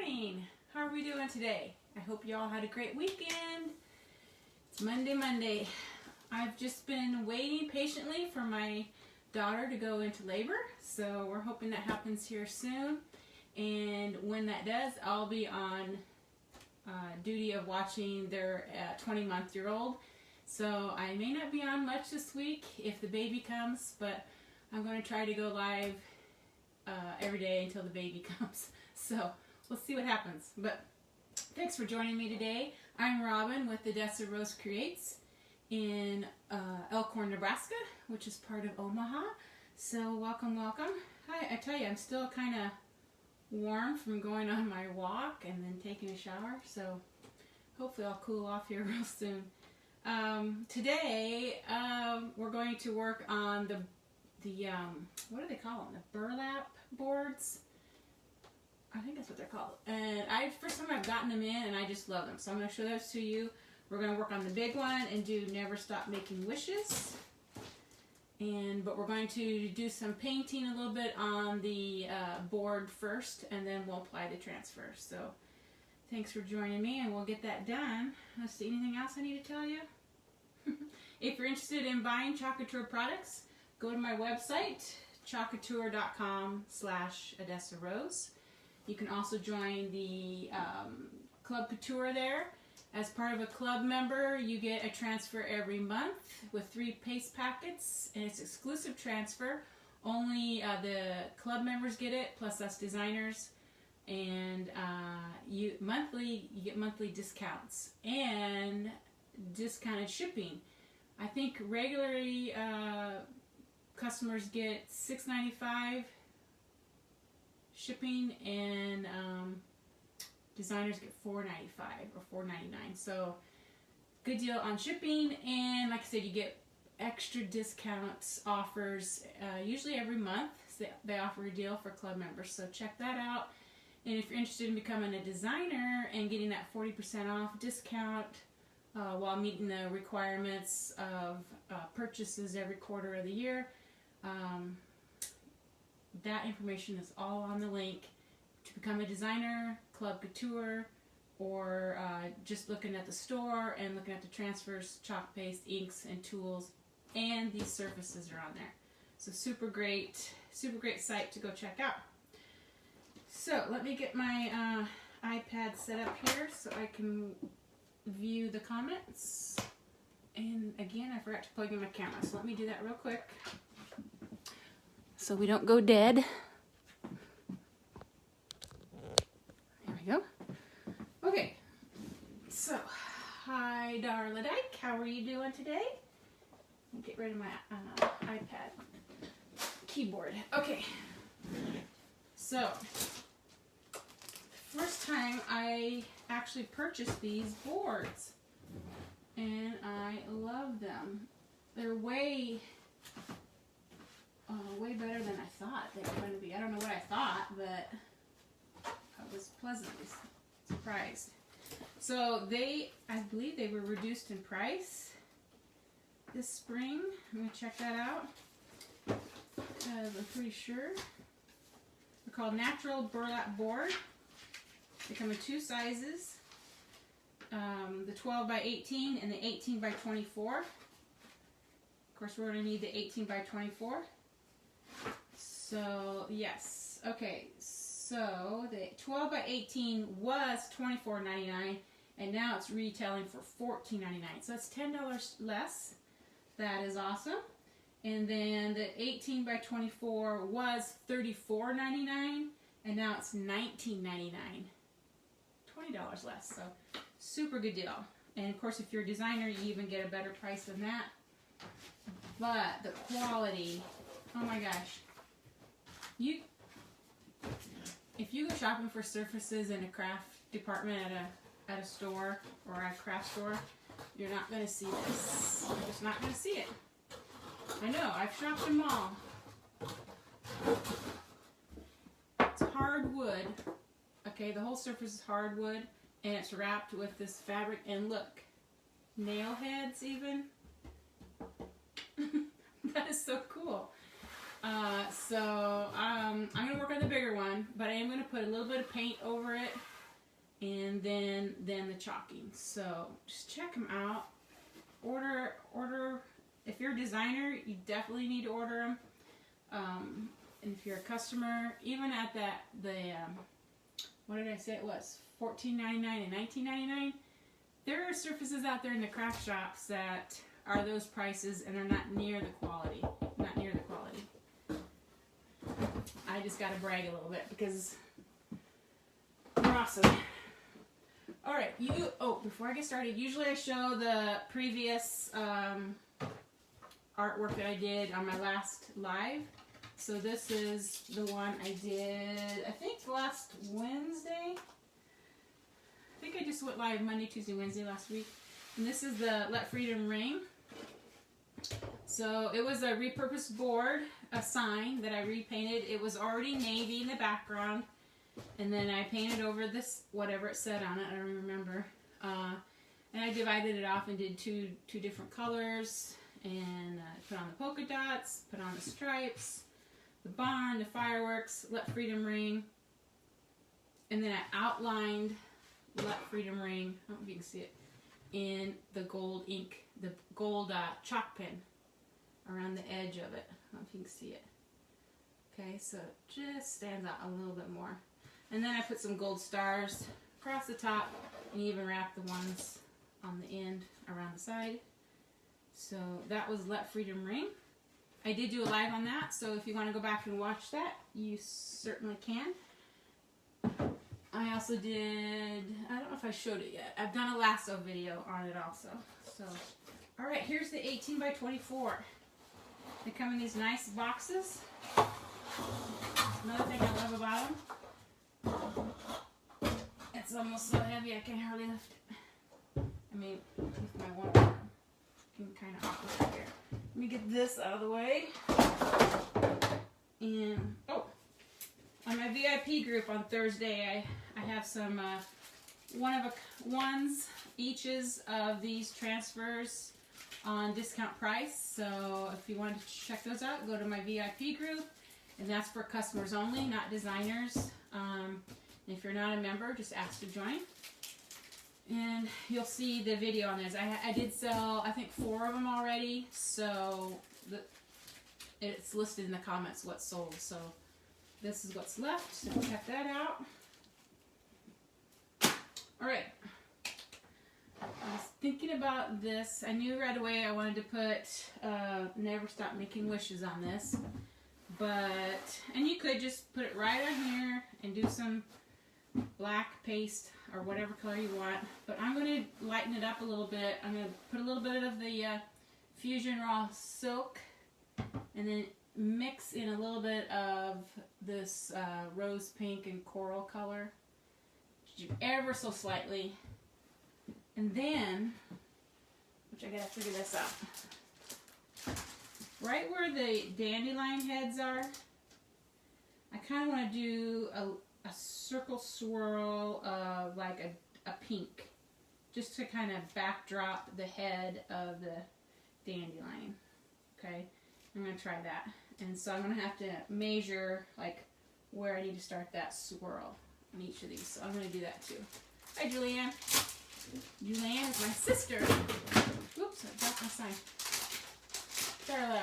morning. How are we doing today? I hope you all had a great weekend. It's Monday. I've just been waiting patiently for my daughter to go into labor, so we're hoping that happens here soon. And when that does, I'll be on duty of watching their 20-month-old. So I may not be on much this week if the baby comes, but I'm going to try to go live every day until the baby comes. So we'll see what happens. But thanks for joining me today. I'm Robin with Odessa Rose Creates in Elkhorn, Nebraska, which is part of Omaha. So welcome. Hi, I tell you, I'm still kind of warm from going on my walk and then taking a shower. So hopefully I'll cool off here real soon. Today we're going to work on the what do they call them? The burlap boards. I think that's what they're called. And first time I've gotten them in and I just love them. So I'm going to show those to you. We're going to work on the big one and do Never Stop Making Wishes. But we're going to do some painting a little bit on the board first, and then we'll apply the transfer. So thanks for joining me, and we'll get that done. Let's see, anything else I need to tell you? If you're interested in buying Couture products, go to my website, couture.com/OdessaRose. You can also join the Club Couture there. As part of a club member, you get a transfer every month with 3 paste packets, and it's exclusive transfer. Only the club members get it, plus us designers. And you get monthly discounts and discounted shipping. I think regularly customers get $6.95 shipping, and designers get $4.95 or $4.99. So good deal on shipping, and like I said, you get extra discounts offers usually every month. So they offer a deal for club members, so check that out. And if you're interested in becoming a designer and getting that 40% off discount while meeting the requirements of purchases every quarter of the year, that information is all on the link to become a designer, Club Couture, or just looking at the store and looking at the transfers, chalk paste, inks, and tools, and these surfaces are on there. So super great site to go check out. So let me get my iPad set up here so I can view the comments. And again, I forgot to plug in my camera, so let me do that real quick so we don't go dead. There we go. Okay, so hi Darla Dyke, how are you doing today? Let me get rid of my iPad keyboard. Okay, so first time I actually purchased these boards, and I love them. They're way better than I thought they were going to be. I don't know what I thought, but I was pleasantly surprised. So I believe they were reduced in price this spring. Let me check that out, because I'm pretty sure. They're called Natural Burlap Board. They come in 2 sizes, the 12 by 18 and the 18 by 24. Of course, we're going to need the 18 by 24. So, yes. Okay, so the 12 by 18 was $24.99, and now it's retailing for $14.99. So that's $10 less. That is awesome. And then the 18 by 24 was $34.99, and now it's $19.99. $20 less, so super good deal. And of course, if you're a designer, you even get a better price than that. But the quality, oh my gosh. If you go shopping for surfaces in a craft department at a store or a craft store, you're not going to see this. You're just not going to see it. I know, I've shopped them all. It's hardwood. Okay, the whole surface is hardwood, and it's wrapped with this fabric, and look, nail heads even. That is so cool. I'm going to work on the bigger one, but I am going to put a little bit of paint over it and then the chalking. So just check them out. Order. If you're a designer, you definitely need to order them. And if you're a customer, even at what did I say it was? $14.99 and $19.99. There are surfaces out there in the craft shops that are those prices and are not near the quality. Not near the quality. I just gotta brag a little bit because they're awesome. Alright, before I get started, usually I show the previous artwork that I did on my last live. So this is the one I did, I think last Wednesday. I think I just went live Monday, Tuesday, Wednesday last week. And this is the Let Freedom Ring. So it was a repurposed board, a sign that I repainted. It was already navy in the background. And then I painted over this, whatever it said on it, I don't remember. And I divided it off and did two different colors. And put on the polka dots, put on the stripes, the barn, the fireworks, Let Freedom Ring. And then I outlined Let Freedom Ring, I don't know if you can see it, in the gold ink, the gold chalk pen around the edge of it. I don't know if you can see it. Okay, so it just stands out a little bit more. And then I put some gold stars across the top and even wrapped the ones on the end around the side. So that was Let Freedom Ring. I did do a live on that, so if you want to go back and watch that, you certainly can. I also did, I don't know if I showed it yet. I've done a lasso video on it also. So, alright, here's the 18 by 24. They come in these nice boxes. Another thing I love about them. It's almost so heavy I can hardly lift it. I mean, with my one arm. Kind of awkward here. Let me get this out of the way. And on my VIP group on Thursday, I have some eaches of these transfers on discount price. So if you want to check those out, go to my VIP group, and that's for customers only, not designers. If you're not a member, just ask to join. And you'll see the video on this. I did sell, I think, 4 of them already. So it's listed in the comments what's sold. So this is what's left. So check that out. Alright. I was thinking about this. I knew right away I wanted to put Never Stop Making Wishes on this. And you could just put it right on here and do some black paste or whatever color you want, but I'm going to lighten it up a little bit. I'm going to put a little bit of the Fusion Raw Silk and then mix in a little bit of this rose pink and coral color, ever so slightly, and then, which I gotta figure this out, right where the dandelion heads are, I kind of want to do a circle swirl of like a pink, just to kind of backdrop the head of the dandelion. Okay, I'm going to try that. And so I'm going to have to measure like where I need to start that swirl on each of these. So I'm going to do that too. Hi, Julianne. Julianne is my sister. Oops, I dropped my sign. Carla,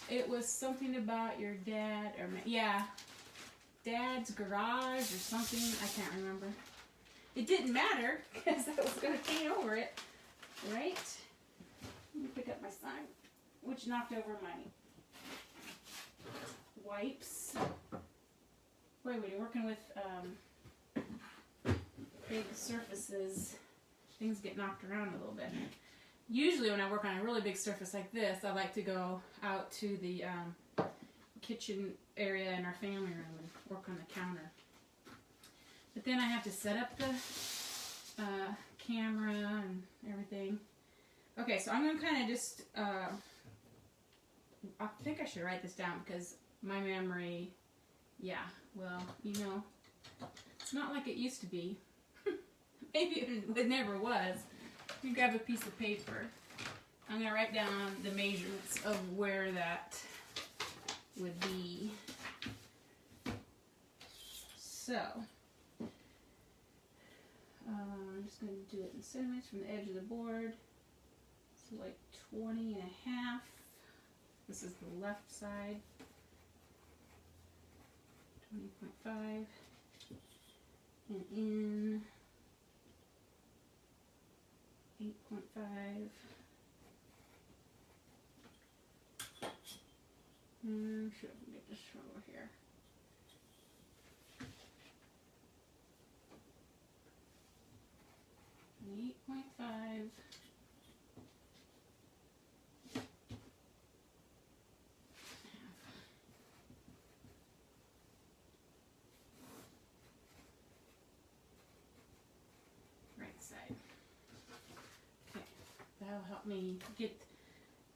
it was something about your dad, or yeah, Dad's garage or something. I can't remember. It didn't matter because I was going to paint over it, right? Let me pick up my sign, which knocked over my wipes. Boy, when you're working with big surfaces, things get knocked around a little bit. Usually when I work on a really big surface like this, I like to go out to the kitchen area in our family room and work on the counter. But then I have to set up the camera and everything. Okay, so I'm going to kind of just, I think I should write this down because my memory, yeah, well, you know, it's not like it used to be. Maybe it never was. You grab a piece of paper. I'm going to write down the measurements of where that would be. So, I'm just going to do it in centimeters from the edge of the board. So like 20 and a half. This is the left side. 20.5. And in 8.5. Should I get this from over here? And 8.5. That'll help me get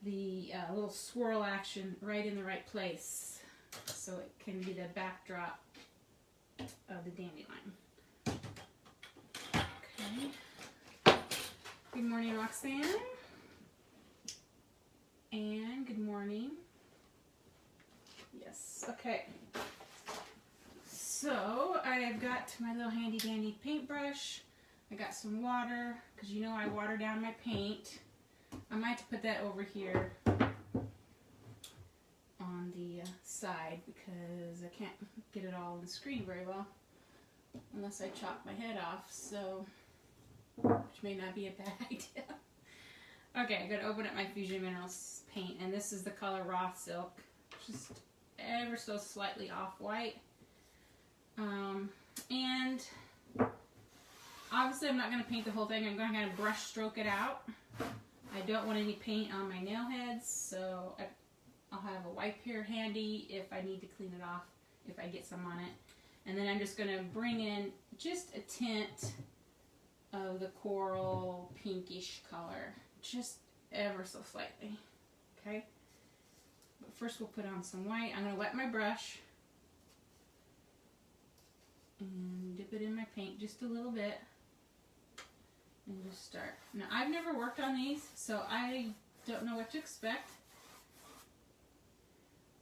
the little swirl action right in the right place so it can be the backdrop of the dandelion. Okay. Good morning, Roxanne. And good morning. Yes, okay. So I've got my little handy dandy paintbrush. I got some water, because you know I water down my paint. I might have to put that over here on the side because I can't get it all on the screen very well unless I chop my head off, so, which may not be a bad idea. Okay, I'm going to open up my Fusion Minerals paint, and this is the color Raw Silk, just ever so slightly off-white. And obviously I'm not going to paint the whole thing. I'm going to kind of brush stroke it out. I don't want any paint on my nail heads, so I'll have a wipe here handy if I need to clean it off, if I get some on it. And then I'm just going to bring in just a tint of the coral pinkish color, just ever so slightly. Okay? But first we'll put on some white. I'm going to wet my brush and dip it in my paint just a little bit. And just start. Now, I've never worked on these, so I don't know what to expect.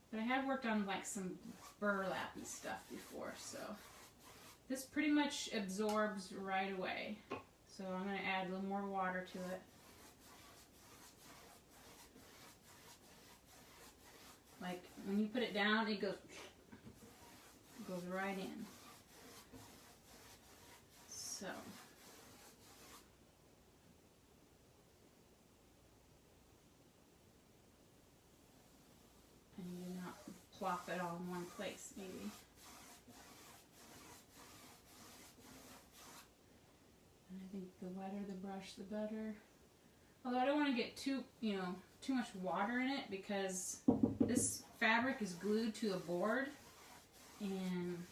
But I have worked on like some burlappy stuff before, so this pretty much absorbs right away. So I'm going to add a little more water to it. Like when you put it down, it goes right in. So. And not plop it all in one place, maybe. And I think the wetter the brush, the better. Although I don't want to get too much water in it because this fabric is glued to a board, and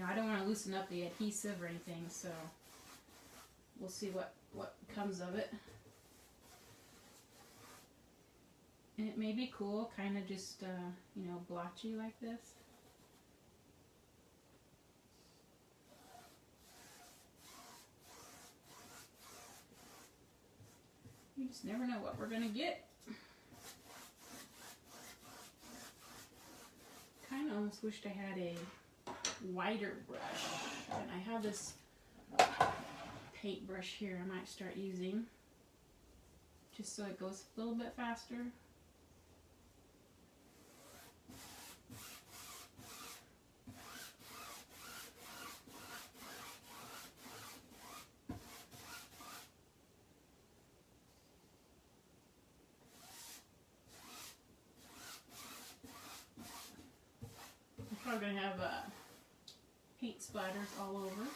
I don't want to loosen up the adhesive or anything. So we'll see what comes of it. And it may be cool, kind of just, blotchy like this. You just never know what we're going to get. Kind of almost wished I had a wider brush. And I have this paintbrush here I might start using, just so it goes a little bit faster. I'm going to have paint splatters all over.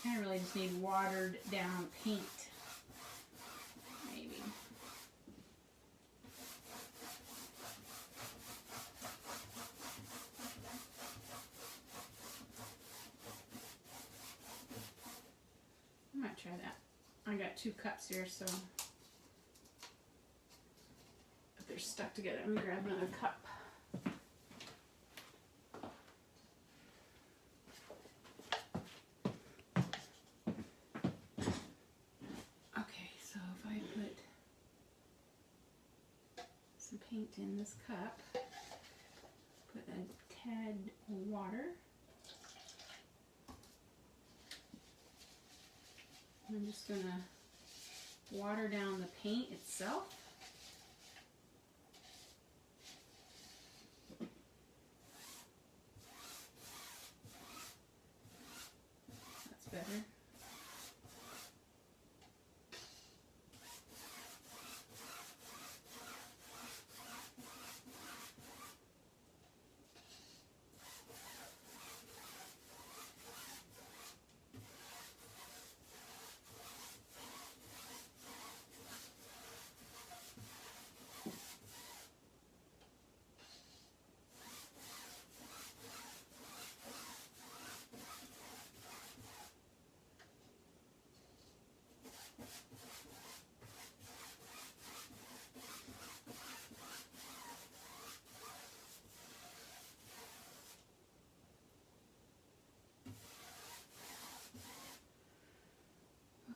I really just need watered down paint, maybe. that. I got 2 cups here, so if they're stuck together, I'm gonna grab another cup. Okay, so if I put some paint in this cup, put a tad of water. I'm just going to water down the paint itself. That's better.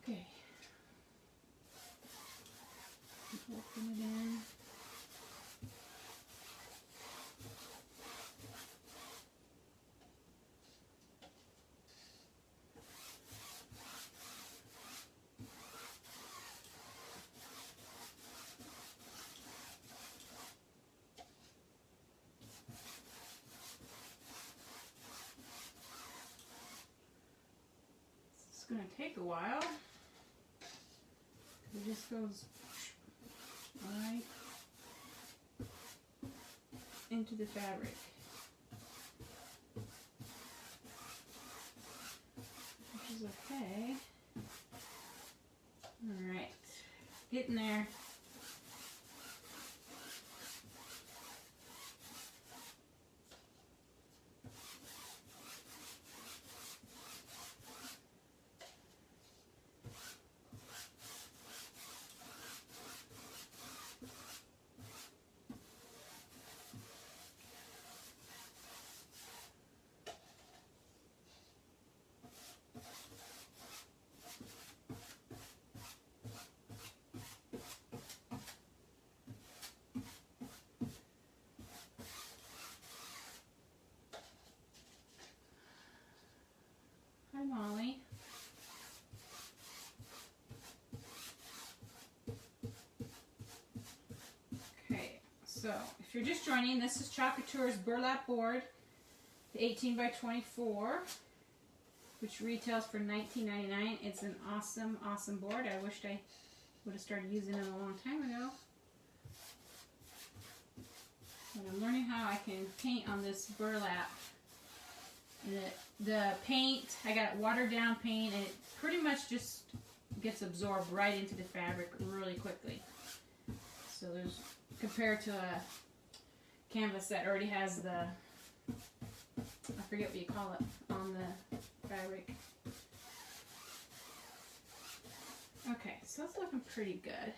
Okay. Open it in. It's going to take a while. It just goes right into the fabric. Which is okay. Alright, getting there. Hi, Molly. Okay, so if you're just joining, this is Couture's Burlap board, the 18 by 24, which retails for $19.99. It's an awesome, awesome board. I wished I would have started using it a long time ago. But I'm learning how I can paint on this burlap. And the paint, I got watered down paint, and it pretty much just gets absorbed right into the fabric really quickly. So there's, compared to a canvas that already has the, I forget what you call it, on the fabric. Okay, so it's looking pretty good.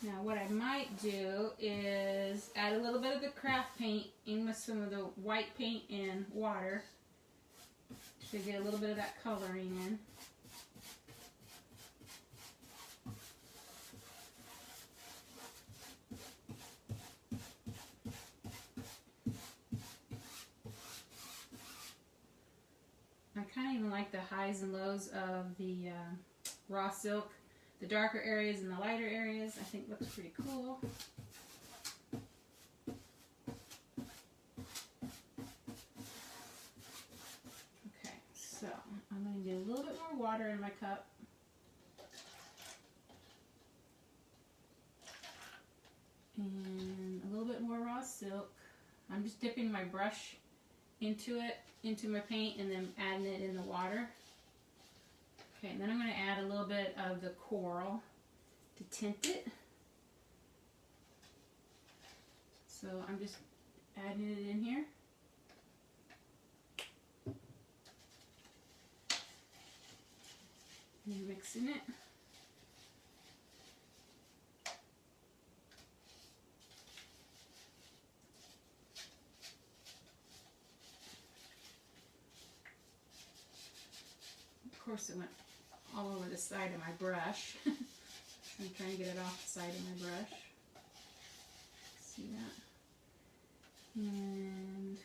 Now what I might do is add a little bit of the craft paint in with some of the white paint and water to get a little bit of that coloring in. I kind of even like the highs and lows of the raw silk. The darker areas and the lighter areas, I think looks pretty cool. Okay, so I'm going to do a little bit more water in my cup. And a little bit more raw silk. I'm just dipping my brush into it, into my paint, and then adding it in the water. Okay, and then I'm going to add a little bit of the coral to tint it. So I'm just adding it in here. mixing it. Of course, it went all over the side of my brush. I'm trying to get it off the side of my brush. See that? And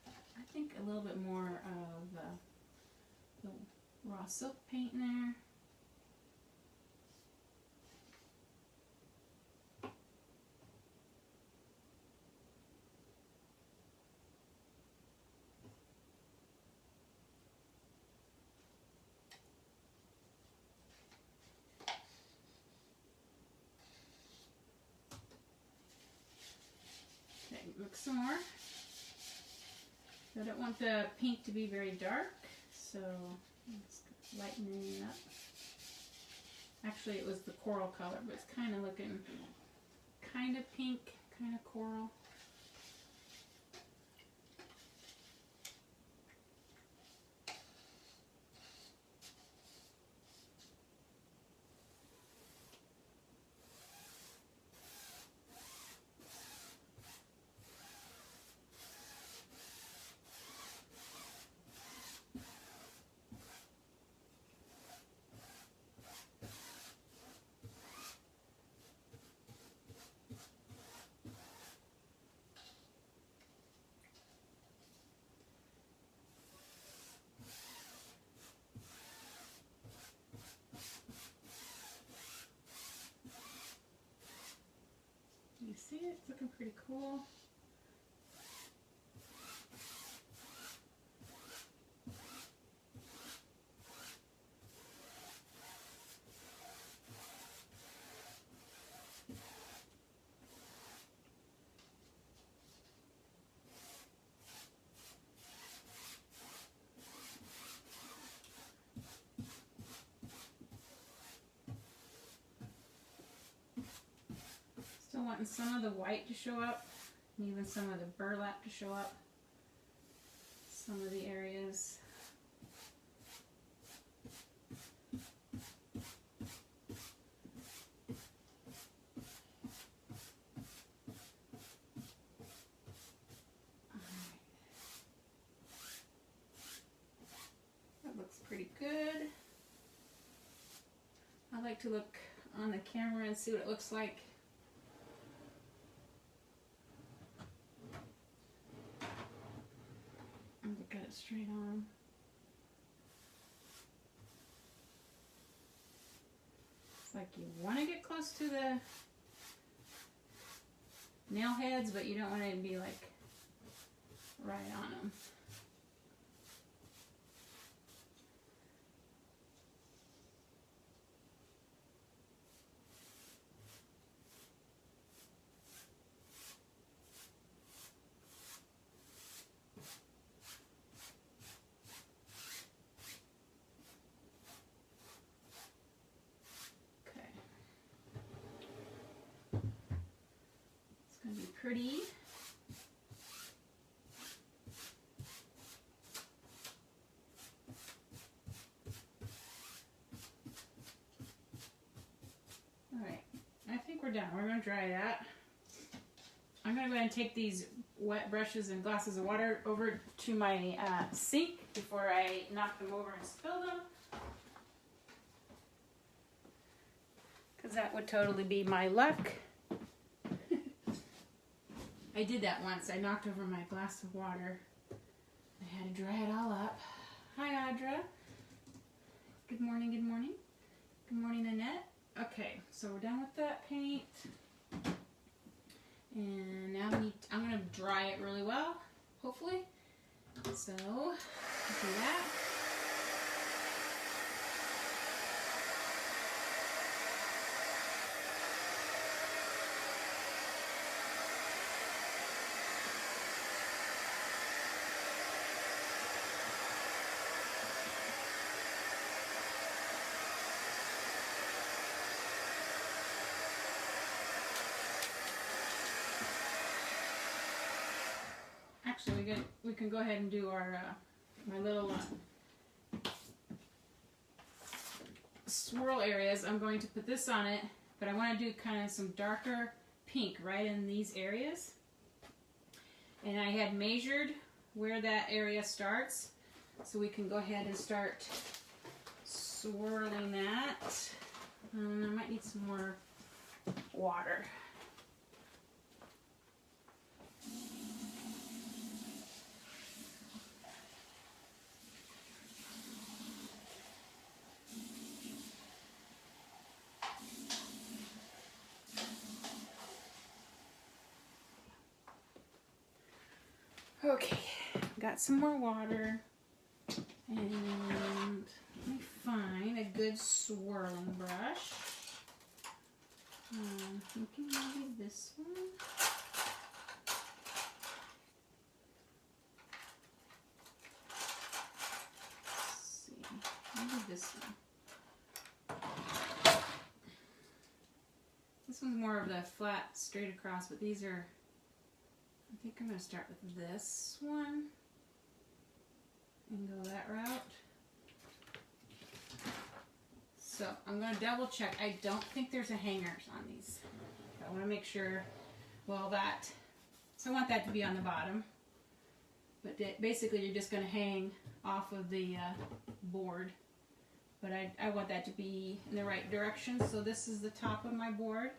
I think a little bit more of the raw silk paint in there. Mix some more. I don't want the pink to be very dark, so let's lighten it up. Actually, it was the coral color, but it's kind of looking kind of pink, kind of coral. You see it? It's looking pretty cool. Still wanting some of the white to show up, and even some of the burlap to show up. Some of the areas. That looks pretty good. I like to look on the camera and see what it looks like. Got it straight on. It's like you want to get close to the nail heads, but you don't want to be like right on them. Pretty. Alright, I think we're done. We're going to dry that. I'm going to go ahead and take these wet brushes and glasses of water over to my sink before I knock them over and spill them. Because that would totally be my luck. I did that once. I knocked over my glass of water. I had to dry it all up. Hi, Audra. Good morning, good morning. Good morning, Annette. Okay, so we're done with that paint. And now I'm going to dry it really well, hopefully. So, do that. Actually, we can go ahead and do our my little swirl areas, I'm going to put this on it, but I want to do kind of some darker pink right in these areas. And I had measured where that area starts, so we can go ahead and start swirling that. I might need some more water. Okay, got some more water, and let me find a good swirling brush. I'm thinking maybe this one. Let's see, maybe this one. This one's more of the flat, straight across, but these are, I think I'm going to start with this one and go that route. So I'm going to double check. I don't think there's a hangers on these. I want to make sure, well, that, so I want that to be on the bottom. But basically you're just going to hang off of the board. But I want that to be in the right direction. So this is the top of my board.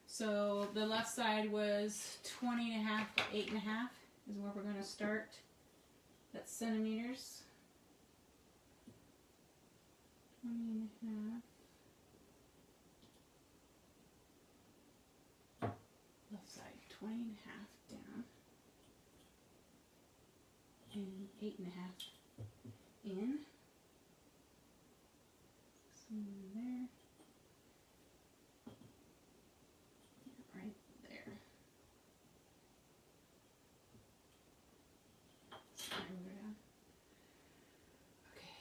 So the left side was 20.5 by 8.5 is where we're going to start. That's centimeters. 20.5. Left side 20.5 down. And 8.5 in. Somewhere there. Right there. Okay.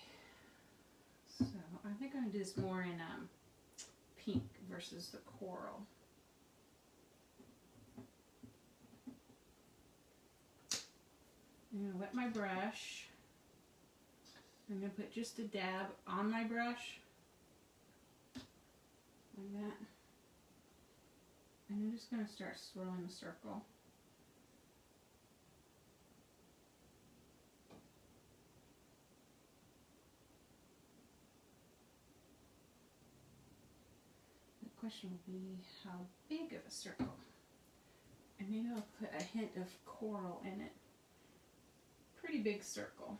So I think I'm going to do this more in pink versus the coral. I'm going to wet my brush. I'm going to put just a dab on my brush. Like that. And I'm just going to start swirling the circle. The question will be how big of a circle. And maybe I'll put a hint of coral in it. Pretty big circle.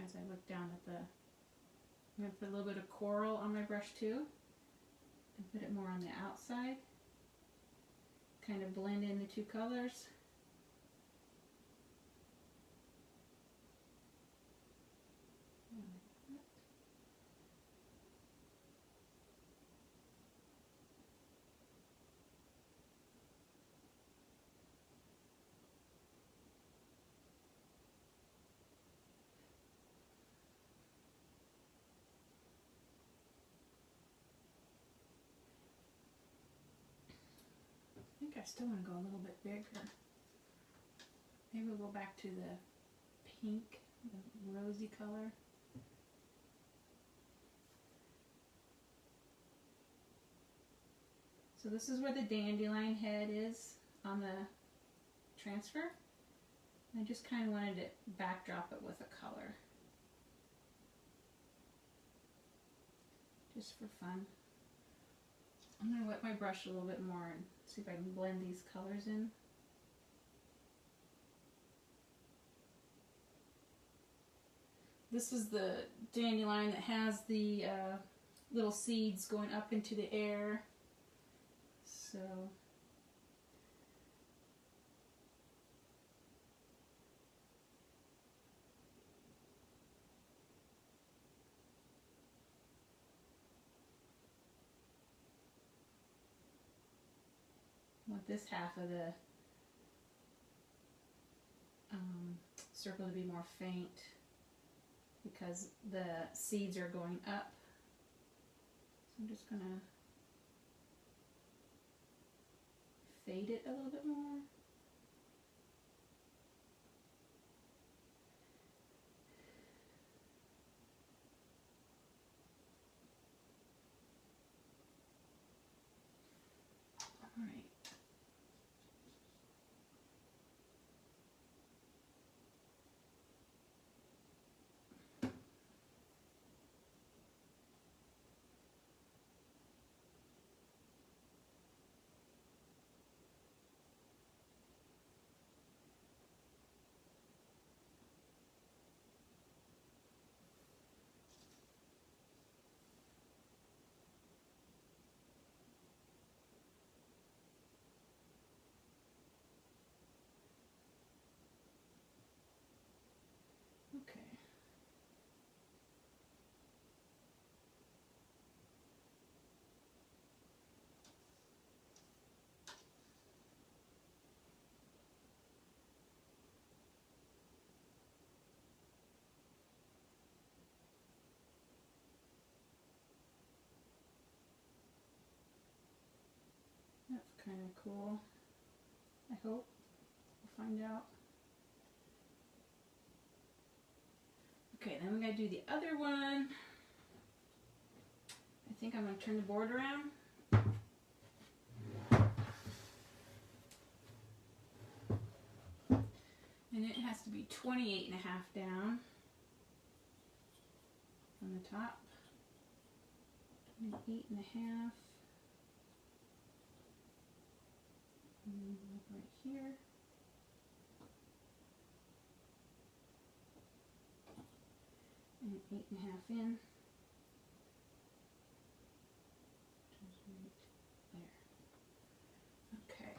As I look down at the, I'm going to put a little bit of coral on my brush too. And put it more on the outside. Kind of blend in the two colors. I think I still want to go a little bit bigger. Maybe we'll go back to the pink, the rosy color. So this is where the dandelion head is on the transfer. I just kind of wanted to backdrop it with a color. Just for fun. I'm going to wet my brush a little bit more and see if I can blend these colors in. This is the dandelion that has the little seeds going up into the air. So I want this half of the circle to be more faint because the seeds are going up. So I'm just going to fade it a little bit more. kind of cool. I hope. We'll find out. Okay, then we gotta do the other one. I think I'm gonna turn the board around. And it has to be 28.5 down on the top. 28.5. And then right here. And 8.5 in. Just right there. Okay.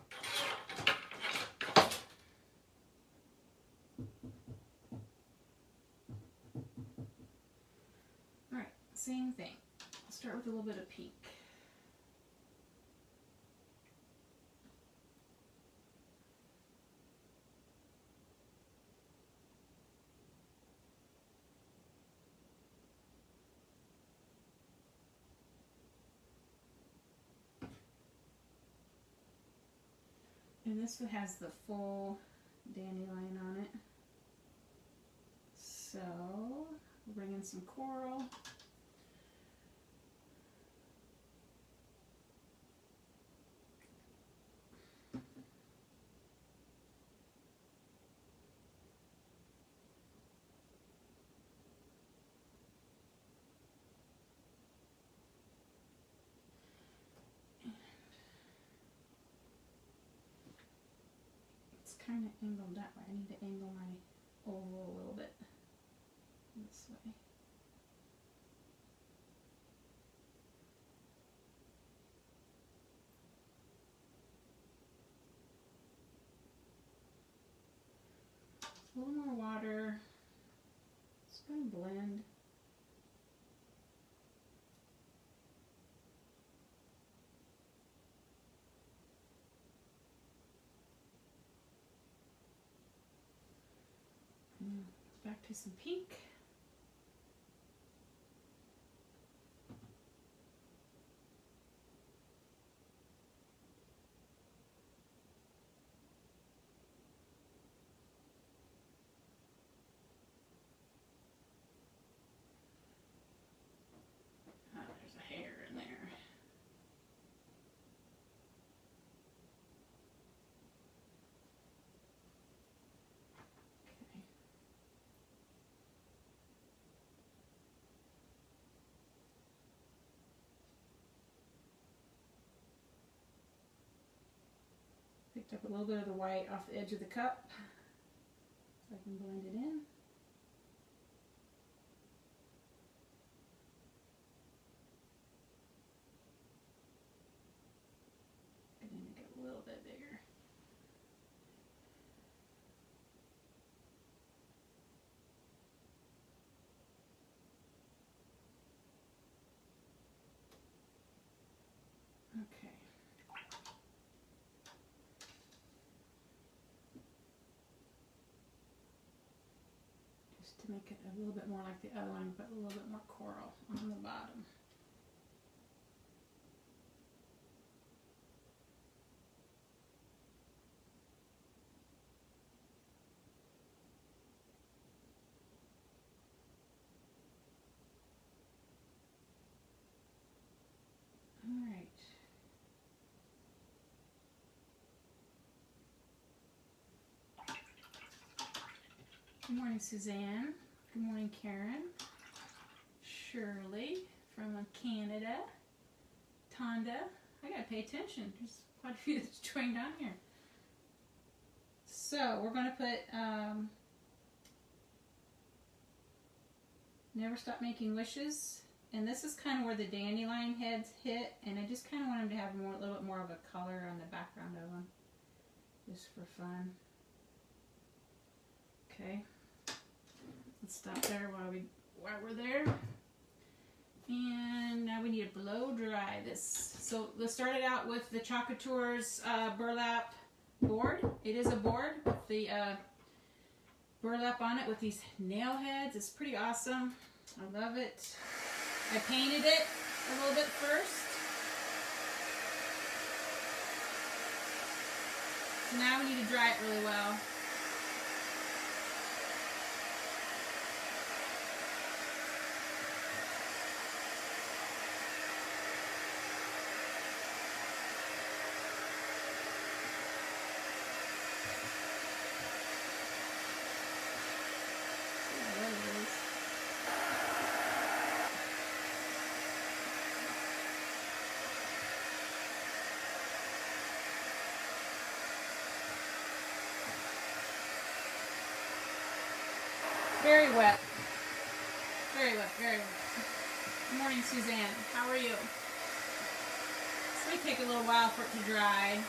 Alright, same thing. I'll start with a little bit of pink. And this one has the full dandelion on it. So we'll bring in some coral. Kind of angled that way. I need to angle my oval a little bit this way. A little more water. It's going to blend. Back to some pink. Oh, there's a hair in there. Picked up a little bit of the white off the edge of the cup so I can blend it in. And then make it a little bit bigger. Okay. To make it a little bit more like the other one, but a little bit more coral on the bottom. All right. Good morning, Suzanne. Good morning, Karen. Shirley from Canada. Tonda. I gotta pay attention. There's quite a few that's joined on here. So we're gonna put Never Stop Making Wishes. And this is kind of where the dandelion heads hit, and I just kind of want them to have a little bit more of a color on the background of them, just for fun. Okay, let's stop there while we're there. And now we need to blow dry this. So let's start it out with the Couture's burlap board. It is a board with the burlap on it with these nail heads. It's pretty awesome. I love it. I painted it a little bit first. So now we need to dry it really well. Very wet. Very wet, very wet. Good morning, Suzanne. How are you? This may take a little while for it to dry.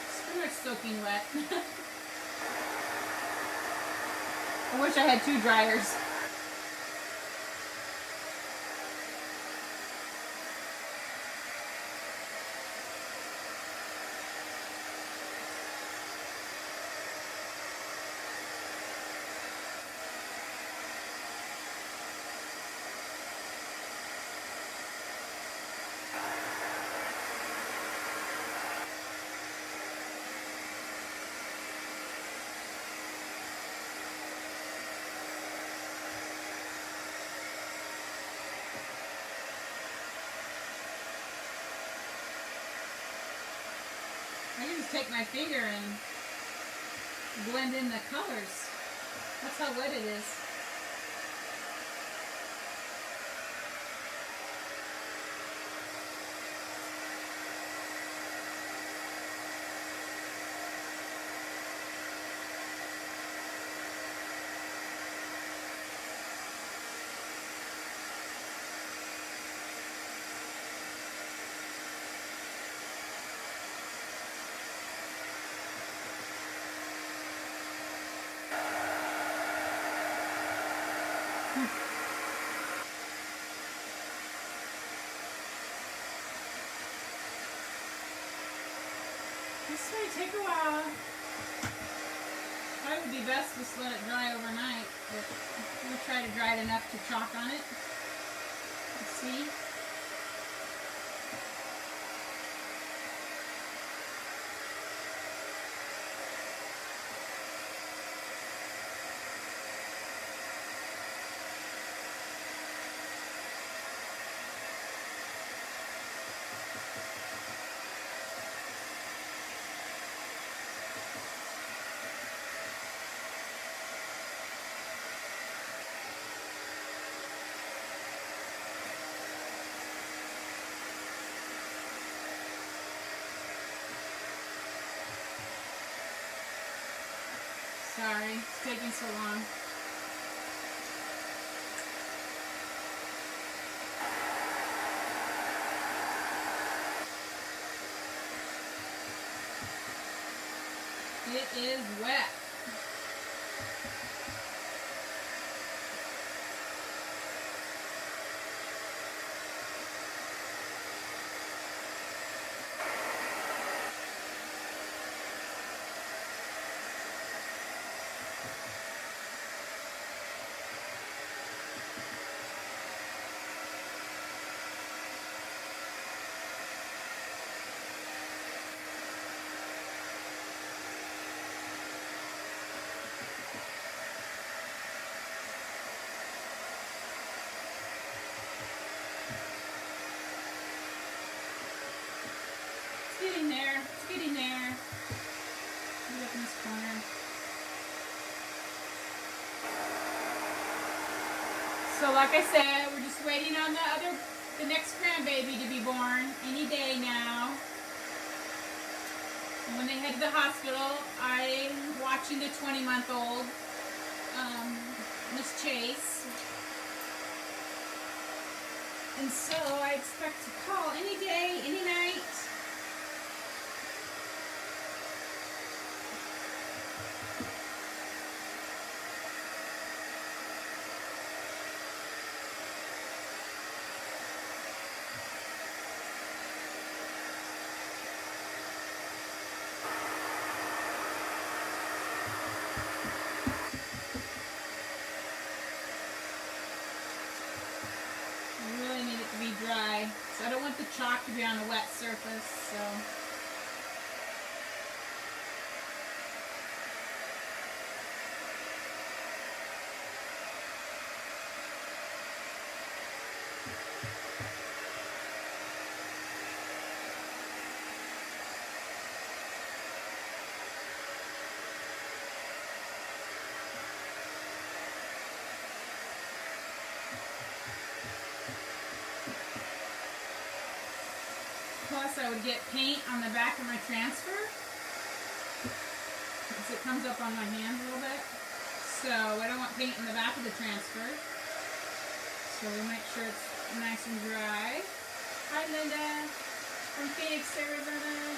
It's pretty much soaking wet. I wish I had 2 dryers. I can just take my finger and blend in the colors. That's how wet it is. This may take a while. Probably would be best to just let it dry overnight, but I'm going to try to dry it enough to chalk on it. Let's see. Sorry, it's taking so long. It is wet. It's getting there. It's getting there. Put it up in this corner. So like I said, we're just waiting on the next grandbaby to be born any day now. And when they head to the hospital, I'm watching the 20-month-old, Miss Chase. And so I expect to call any day, any night. dry. So I don't want the chalk to be on a wet surface, so. Plus, I would get paint on the back of my transfer, because it comes up on my hands a little bit. So I don't want paint in the back of the transfer. So we make sure it's nice and dry. Hi, Linda from Phoenix, Arizona.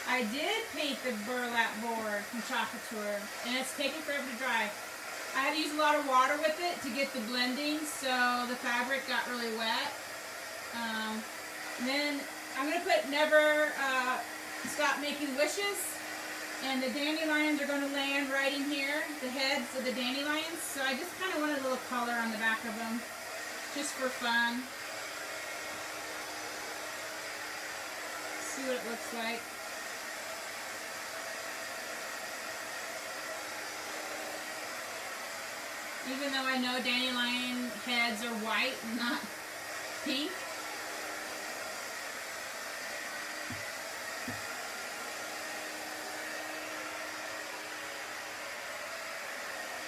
I did paint the burlap board from Couture, and it's taking forever to dry. I had to use a lot of water with it to get the blending, so the fabric got really wet. And then I'm going to put never stop making wishes, and the dandelions are going to land right in here, the heads of the dandelions. So I just kind of wanted a little color on the back of them, just for fun. See what it looks like. Even though I know dandelion heads are white and not pink.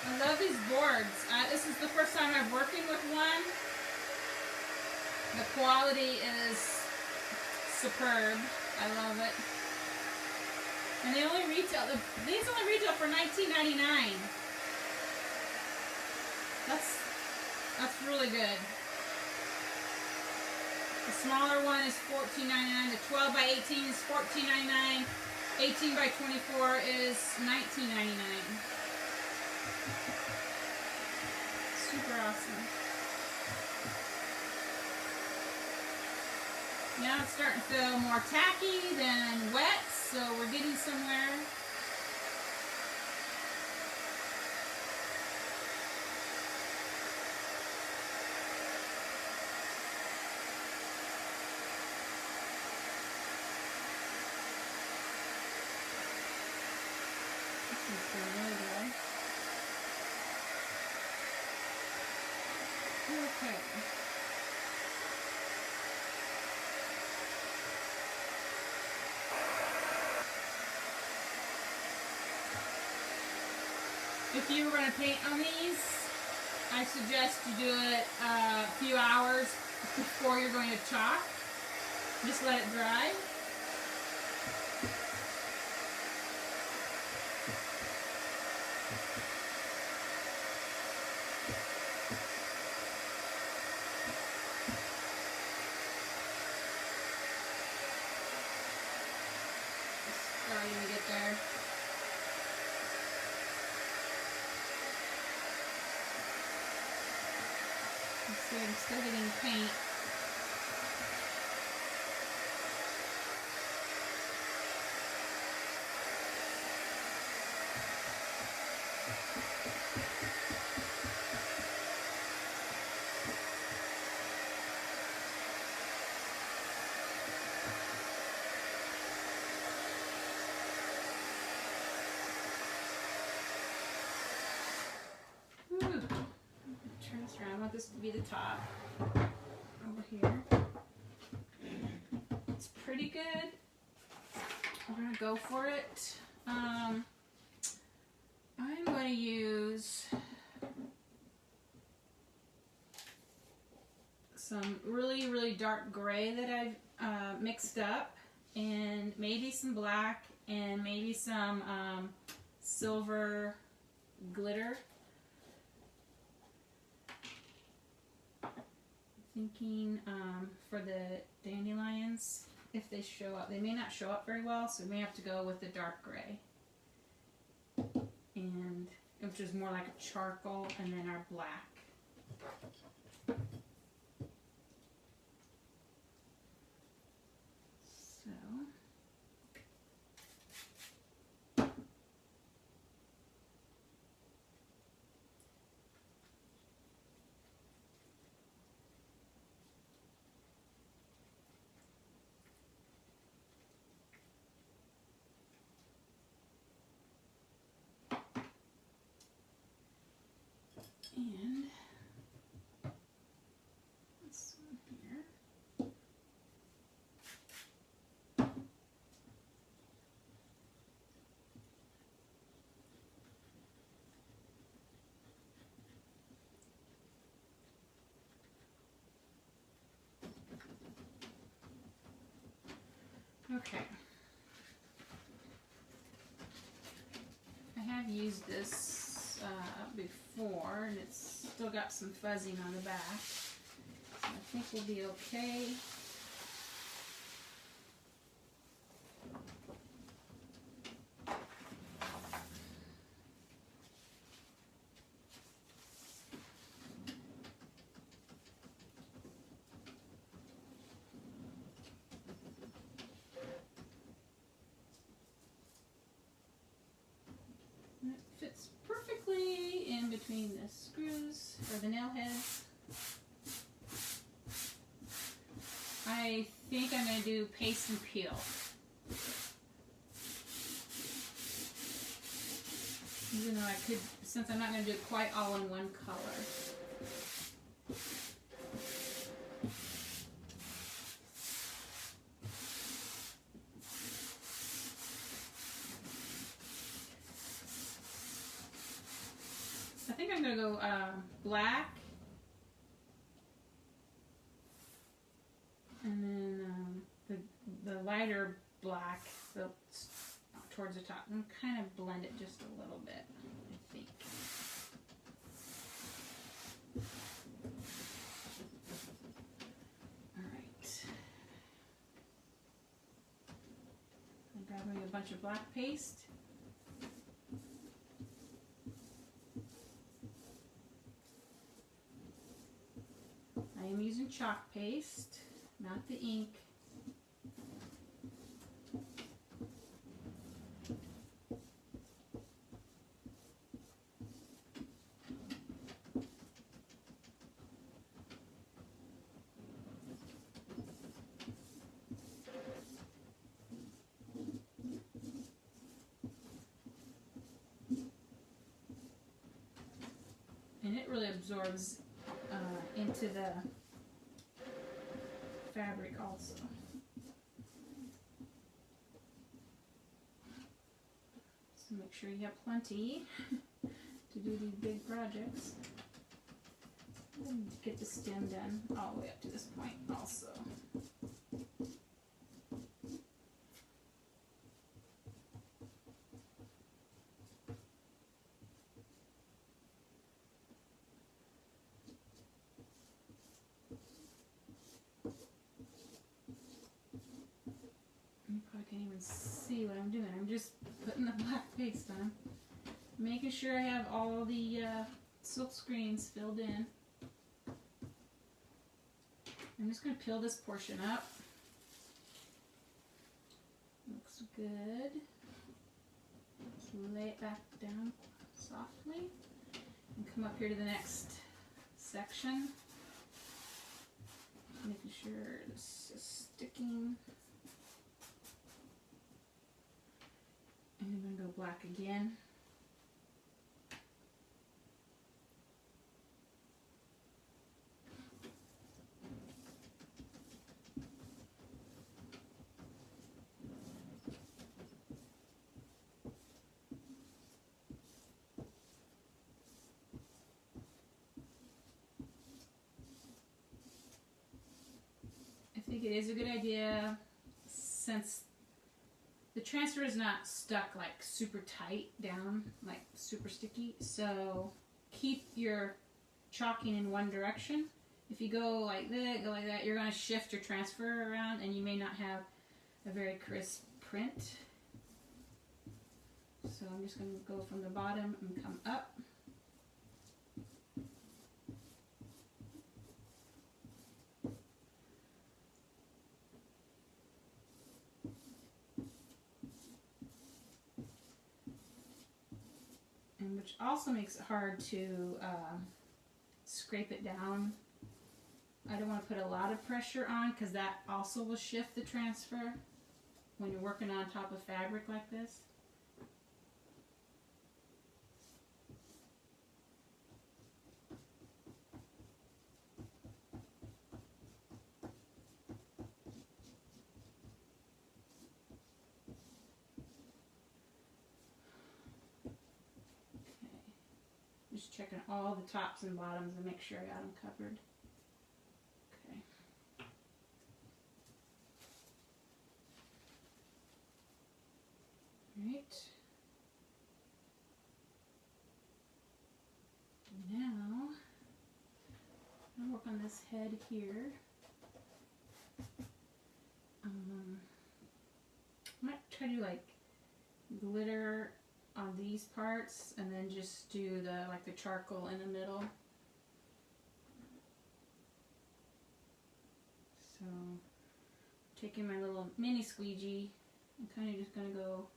I love these boards. This is the first time I'm working with one. The quality is superb. I love it. And they only retail, these only retail for $19.99. That's really good. The smaller one is $14.99. The 12 by 18 is $14.99. 18 by 24 is $19.99. Super awesome. Now it's starting to feel more tacky than wet, so we're getting somewhere. Okay. If you were going to paint on these, I suggest you do it a few hours before you're going to chalk. Just let it dry. Starting to get there. Let's see, I'm still getting paint. I want this to be the top over here. It's pretty good. We're gonna go for it. I'm going to use some really dark gray that I've mixed up, and maybe some black, and maybe some silver glitter. Thinking for the dandelions, if they show up. They may not show up very well, so we may have to go with the dark gray. And which is more like a charcoal, and then our black. So And this one here. Okay. I have used this before, and it's still got some fuzzing on the back. So I think we'll be okay. Fits perfectly in between the screws or the nail heads. I think I'm going to do paste and peel. Even though I could, since I'm not going to do it quite all in one color. I think I'm going to go black, and then the lighter black towards the top, and kind of blend it just a little bit, I think. All right. I'm grabbing a bunch of black paste. I am using chalk paste, not the ink. And it really absorbs into the fabric also. So make sure you have plenty to do these big projects. And get the stem done all the way up to this point also. Can't even see what I'm doing. I'm just putting the black paste on, making sure I have all the silk screens filled in. I'm just going to peel this portion up. Looks good. Just lay it back down softly and come up here to the next section, making sure this is sticking. And I'm going to go black again. I think it is a good idea, since the transfer is not stuck like super tight down, like super sticky, so keep your chalking in one direction. If you go like that, go like that, you're going to shift your transfer around and you may not have a very crisp print. So I'm just going to go from the bottom and come up. And which also makes it hard to scrape it down. I don't want to put a lot of pressure on, because that also will shift the transfer when you're working on top of fabric like this. just checking all the tops and bottoms and make sure I got them covered. Okay. Right. Now, I'll work on this head here. I might try to do like glitter on these parts and then just do the like the charcoal in the middle. So taking my little mini squeegee, I'm kind of just going to go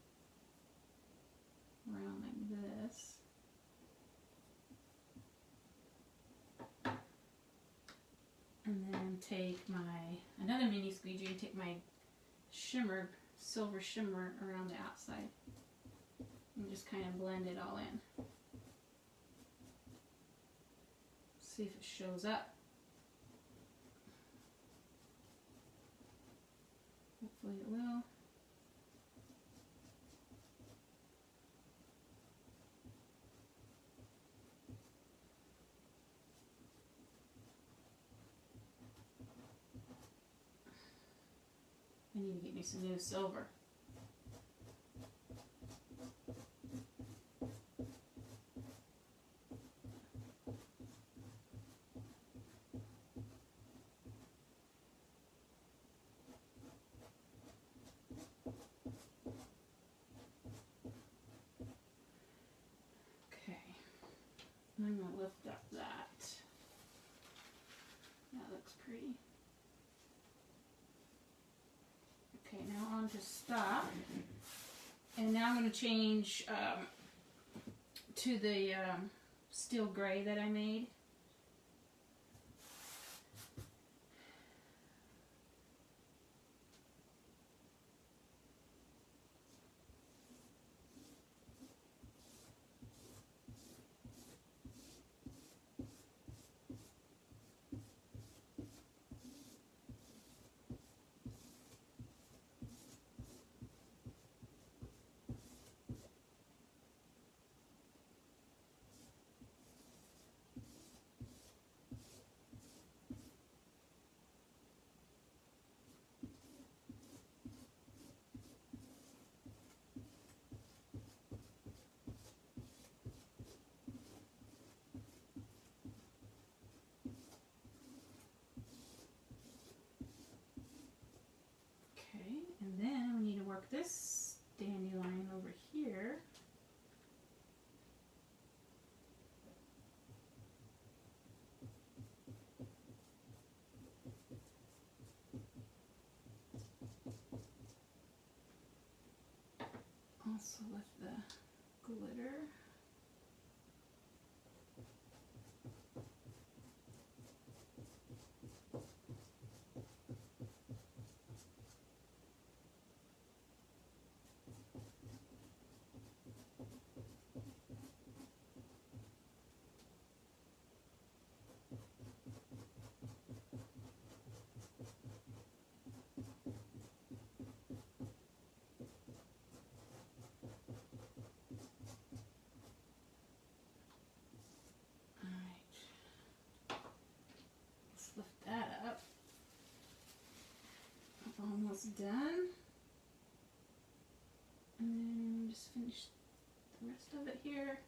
around like this. And then take another mini squeegee and take my shimmer, silver shimmer around the outside. And just kind of blend it all in. See if it shows up. Hopefully it will. I need to get me some new silver. Okay, I'm going to lift up that. That looks pretty. Okay, now on to stop. And now I'm going to change to the steel gray that I made. And then we need to work this dandelion over here. Also with the glitter. Lift that up. Almost done. And then just finish the rest of it here.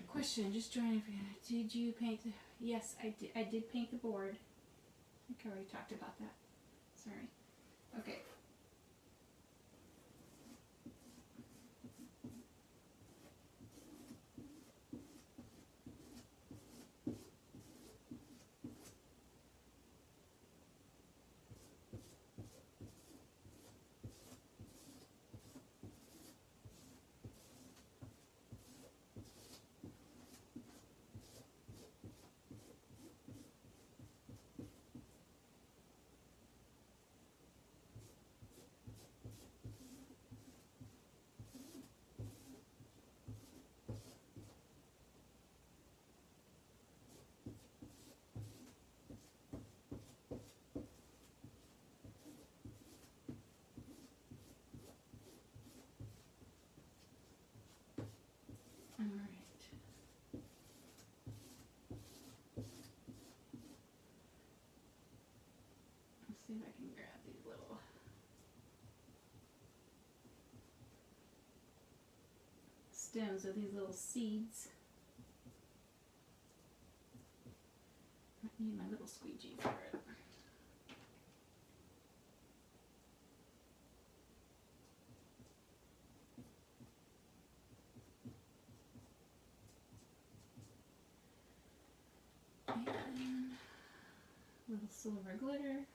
Question, just trying to did you paint the yes, I did paint the board. I think I already talked about that. Sorry. Okay. little stems with these little seeds. I need my little squeegee for it. And little silver glitter.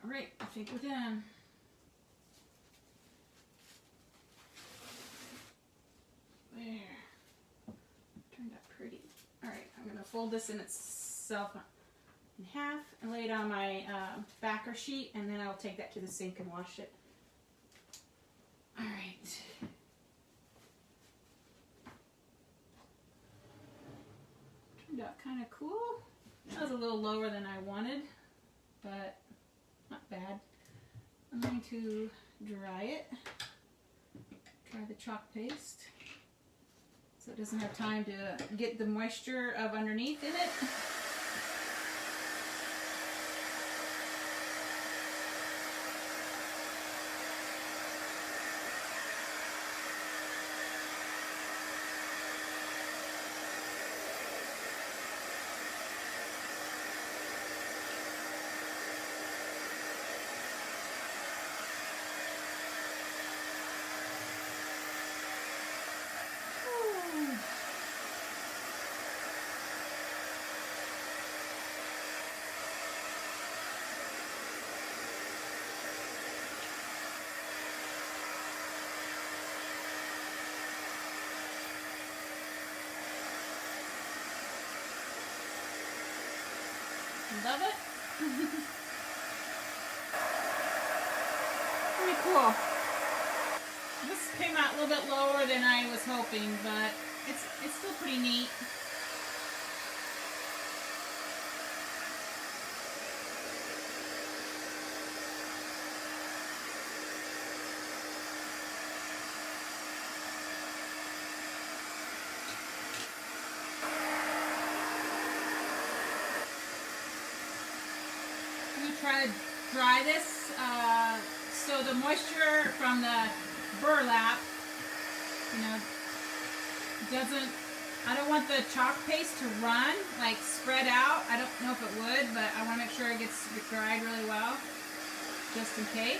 Alright, I think we're done. There. Turned out pretty. Alright, I'm going to fold this in itself in half and lay it on my backer sheet, and then I'll take that to the sink and wash it. Alright. Turned out kind of cool. That was a little lower than I wanted, but not bad. I'm going to dry it. Dry the chalk paste so it doesn't have time to get the moisture of underneath in it. Love it. Pretty cool. This came out a little bit lower than I was hoping, but it's still pretty neat. Try to dry this so the moisture from the burlap, doesn't, I don't want the chalk paste to run, like spread out. I don't know if it would, but I want to make sure it gets dried really well, just in case.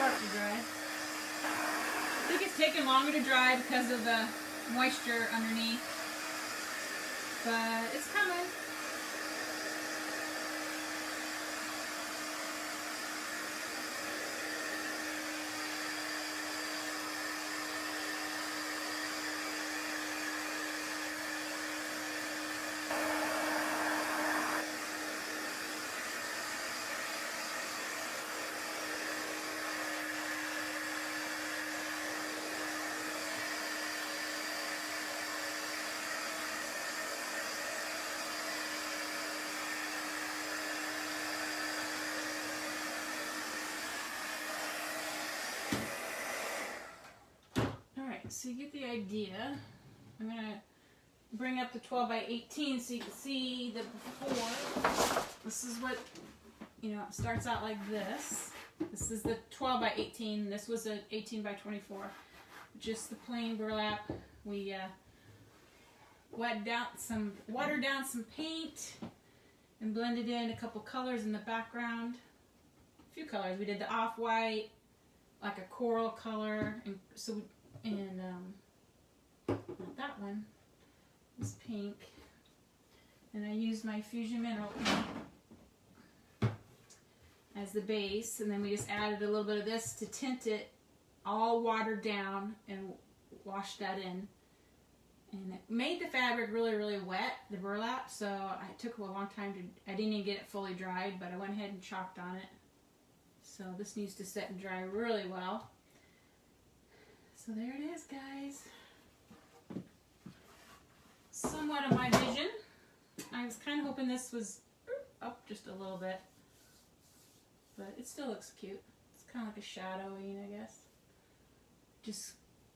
To dry. I think it's taking longer to dry because of the moisture underneath, but it's coming. So you get the idea. I'm going to bring up the 12 by 18 so you can see the before. This is what, it starts out like this. This is the 12 by 18. This was an 18 by 24. Just the plain burlap. We watered down some paint and blended in a couple colors in the background. A few colors. We did the off-white, like a coral color, and so that one is pink, and I used my Fusion Mineral paint, as the base, and then we just added a little bit of this to tint it all watered down and washed that in. And it made the fabric really, really wet, the burlap, so it took a long time I didn't even get it fully dried, but I went ahead and chalked on it. So this needs to set and dry really well. So there it is, guys. Somewhat of my vision. I was kind of hoping this was up just a little bit, but it still looks cute. It's kind of like a shadowing, I guess. Just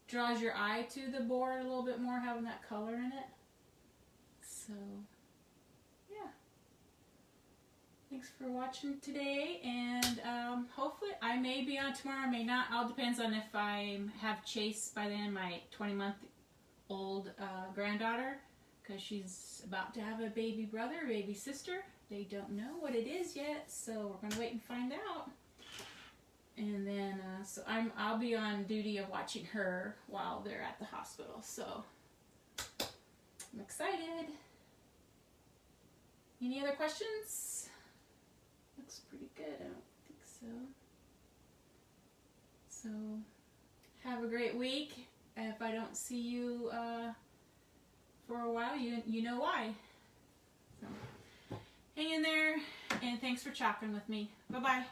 draws your eye to the board a little bit more, having that color in it. So, yeah. Thanks for watching today, and hopefully I may be on tomorrow, I may not. All depends on if I have Chase by then, my 20-month-old granddaughter, because she's about to have a baby brother, baby sister. They don't know what it is yet, so we're going to wait and find out. And then, so I'll be on duty of watching her while they're at the hospital. So, I'm excited. Any other questions? Looks pretty good. I don't think so. So, have a great week. If I don't see you for a while, you know why. So, hang in there, and thanks for chalking with me. Bye-bye.